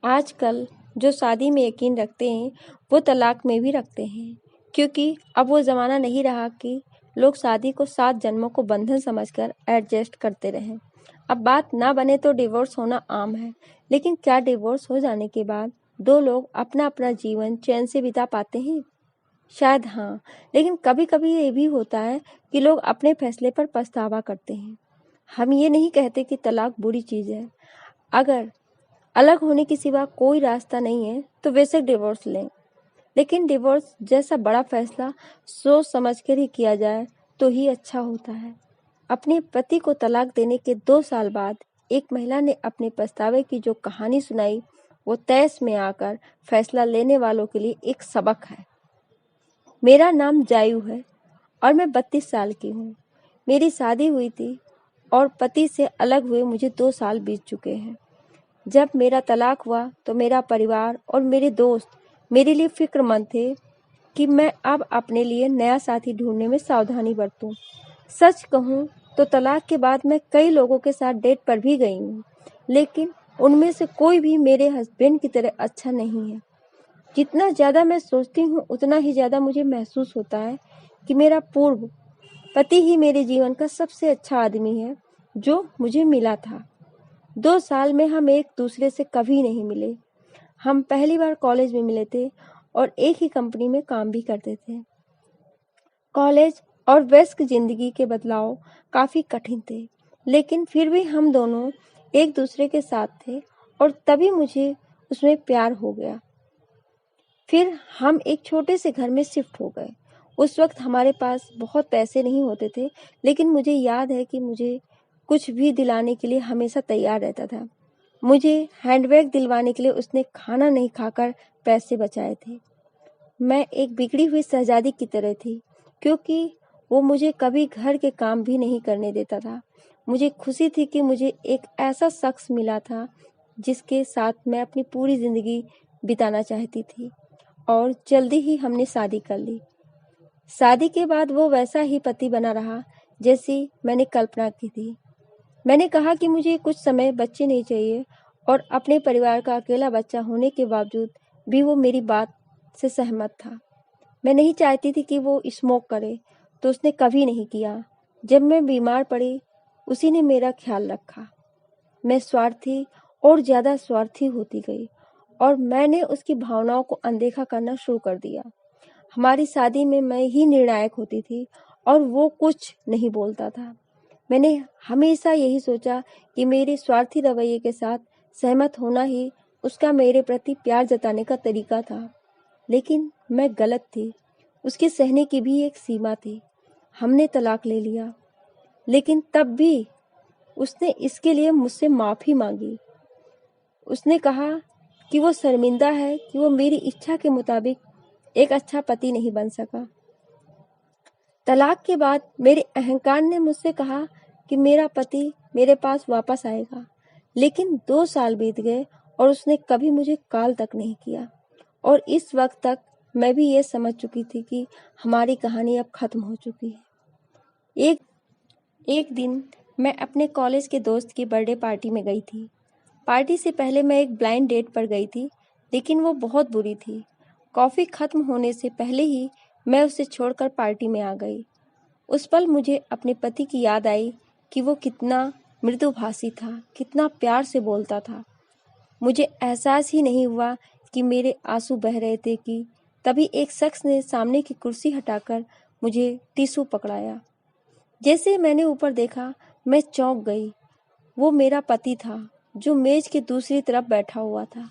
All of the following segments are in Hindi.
आजकल जो शादी में यकीन रखते हैं वो तलाक में भी रखते हैं, क्योंकि अब वो ज़माना नहीं रहा कि लोग शादी को 7 जन्मों को बंधन समझकर एडजस्ट करते रहें। अब बात ना बने तो डिवोर्स होना आम है, लेकिन क्या डिवोर्स हो जाने के बाद दो लोग अपना अपना जीवन चैन से बिता पाते हैं? शायद हाँ, लेकिन कभी कभी ये भी होता है कि लोग अपने फैसले पर पछतावा करते हैं। हम ये नहीं कहते कि तलाक बुरी चीज़ है। अगर अलग होने के सिवा कोई रास्ता नहीं है तो बेशक डिवोर्स लें, लेकिन डिवोर्स जैसा बड़ा फैसला सोच समझ कर ही किया जाए तो ही अच्छा होता है। अपने पति को तलाक देने के 2 साल बाद एक महिला ने अपने पछतावे की जो कहानी सुनाई, वो तैश में आकर फैसला लेने वालों के लिए एक सबक है। मेरा नाम जायू है और मैं 32 साल की हूँ। मेरी शादी हुई थी और पति से अलग हुए मुझे 2 साल बीत चुके हैं। जब मेरा तलाक हुआ तो मेरा परिवार और मेरे दोस्त मेरे लिए फिक्रमंद थे कि मैं अब अपने लिए नया साथी ढूंढने में सावधानी बरतूं। सच कहूं तो तलाक के बाद मैं कई लोगों के साथ डेट पर भी गई हूं, लेकिन उनमें से कोई भी मेरे हस्बैंड की तरह अच्छा नहीं है। जितना ज़्यादा मैं सोचती हूँ उतना ही ज़्यादा मुझे महसूस होता है कि मेरा पूर्व पति ही मेरे जीवन का सबसे अच्छा आदमी है जो मुझे मिला था। 2 साल में हम एक दूसरे से कभी नहीं मिले। हम पहली बार कॉलेज में मिले थे और एक ही कंपनी में काम भी करते थे। कॉलेज और व्यस्क जिंदगी के बदलाव काफी कठिन थे, लेकिन फिर भी हम दोनों एक दूसरे के साथ थे और तभी मुझे उसमें प्यार हो गया। फिर हम एक छोटे से घर में शिफ्ट हो गए। उस वक्त हमारे पास बहुत पैसे नहीं होते थे, लेकिन मुझे याद है कि मुझे कुछ भी दिलाने के लिए हमेशा तैयार रहता था। मुझे हैंडबैग दिलवाने के लिए उसने खाना नहीं खाकर पैसे बचाए थे। मैं एक बिगड़ी हुई शहजादी की तरह थी, क्योंकि वो मुझे कभी घर के काम भी नहीं करने देता था। मुझे खुशी थी कि मुझे एक ऐसा शख्स मिला था जिसके साथ मैं अपनी पूरी जिंदगी बिताना चाहती थी, और जल्दी ही हमने शादी कर ली। शादी के बाद वो वैसा ही पति बना रहा जैसी मैंने कल्पना की थी। मैंने कहा कि मुझे कुछ समय बच्चे नहीं चाहिए, और अपने परिवार का अकेला बच्चा होने के बावजूद भी वो मेरी बात से सहमत था। मैं नहीं चाहती थी कि वो स्मोक करे, तो उसने कभी नहीं किया। जब मैं बीमार पड़ी उसी ने मेरा ख्याल रखा। मैं स्वार्थी और ज्यादा स्वार्थी होती गई और मैंने उसकी भावनाओं को अनदेखा करना शुरू कर दिया। हमारी शादी में मैं ही निर्णायक होती थी और वो कुछ नहीं बोलता था। मैंने हमेशा यही सोचा कि मेरे स्वार्थी रवैये के साथ सहमत होना ही उसका मेरे प्रति प्यार जताने का तरीका था, लेकिन मैं गलत थी। उसके सहने की भी एक सीमा थी। हमने तलाक ले लिया, लेकिन तब भी उसने इसके लिए मुझसे माफी मांगी। उसने कहा कि वो शर्मिंदा है कि वो मेरी इच्छा के मुताबिक एक अच्छा पति नहीं बन सका। तलाक के बाद मेरे अहंकार ने मुझसे कहा कि मेरा पति मेरे पास वापस आएगा, लेकिन 2 साल बीत गए और उसने कभी मुझे कॉल तक नहीं किया। और इस वक्त तक मैं भी ये समझ चुकी थी कि हमारी कहानी अब खत्म हो चुकी है। एक एक दिन मैं अपने कॉलेज के दोस्त की बर्थडे पार्टी में गई थी। पार्टी से पहले मैं एक ब्लाइंड डेट पर गई थी, लेकिन वो बहुत बुरी थी। कॉफी खत्म होने से पहले ही मैं उसे छोड़कर पार्टी में आ गई। उस पल मुझे अपने पति की याद आई कि वो कितना मृदुभाषी था, कितना प्यार से बोलता था। मुझे एहसास ही नहीं हुआ कि मेरे आंसू बह रहे थे कि तभी एक शख्स ने सामने की कुर्सी हटाकर मुझे टिश्यू पकड़ाया। जैसे मैंने ऊपर देखा, मैं चौंक गई। वो मेरा पति था जो मेज के दूसरी तरफ बैठा हुआ था।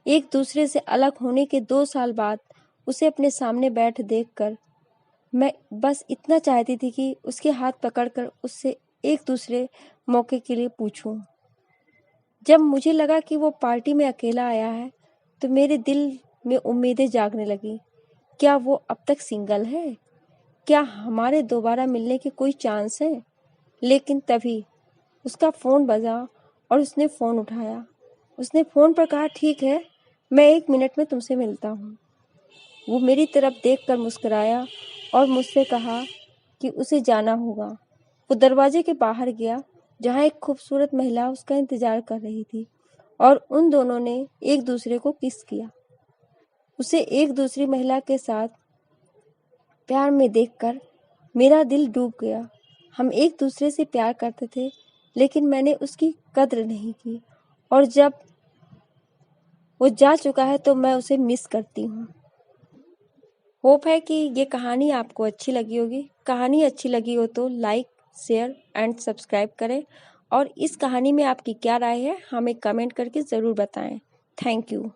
एक दूसरे से अलग होने के 2 साल बाद उसे अपने सामने बैठ देखकर मैं बस इतना चाहती थी कि उसके हाथ पकड़कर उससे एक दूसरे मौके के लिए पूछूं। जब मुझे लगा कि वो पार्टी में अकेला आया है, तो मेरे दिल में उम्मीदें जागने लगी। क्या वो अब तक सिंगल है? क्या हमारे दोबारा मिलने के कोई चांस है? लेकिन तभी उसका फोन बजा और उसने फोन उठाया। उसने फोन पर कहा, ठीक है, मैं 1 मिनट में तुमसे मिलता हूँ। वो मेरी तरफ देखकर मुस्कुराया और मुझसे कहा कि उसे जाना होगा। वो दरवाजे के बाहर गया, जहाँ एक खूबसूरत महिला उसका इंतजार कर रही थी, और उन दोनों ने एक दूसरे को किस किया। उसे एक दूसरी महिला के साथ प्यार में देखकर मेरा दिल डूब गया। हम एक दूसरे से प्यार करते थे, लेकिन मैंने उसकी कद्र नहीं की, और जब वो जा चुका है तो मैं उसे मिस करती हूँ। होप है कि ये कहानी आपको अच्छी लगी होगी। कहानी अच्छी लगी हो तो लाइक, शेयर एंड सब्सक्राइब करें, और इस कहानी में आपकी क्या राय है हमें कमेंट करके ज़रूर बताएं। Thank you.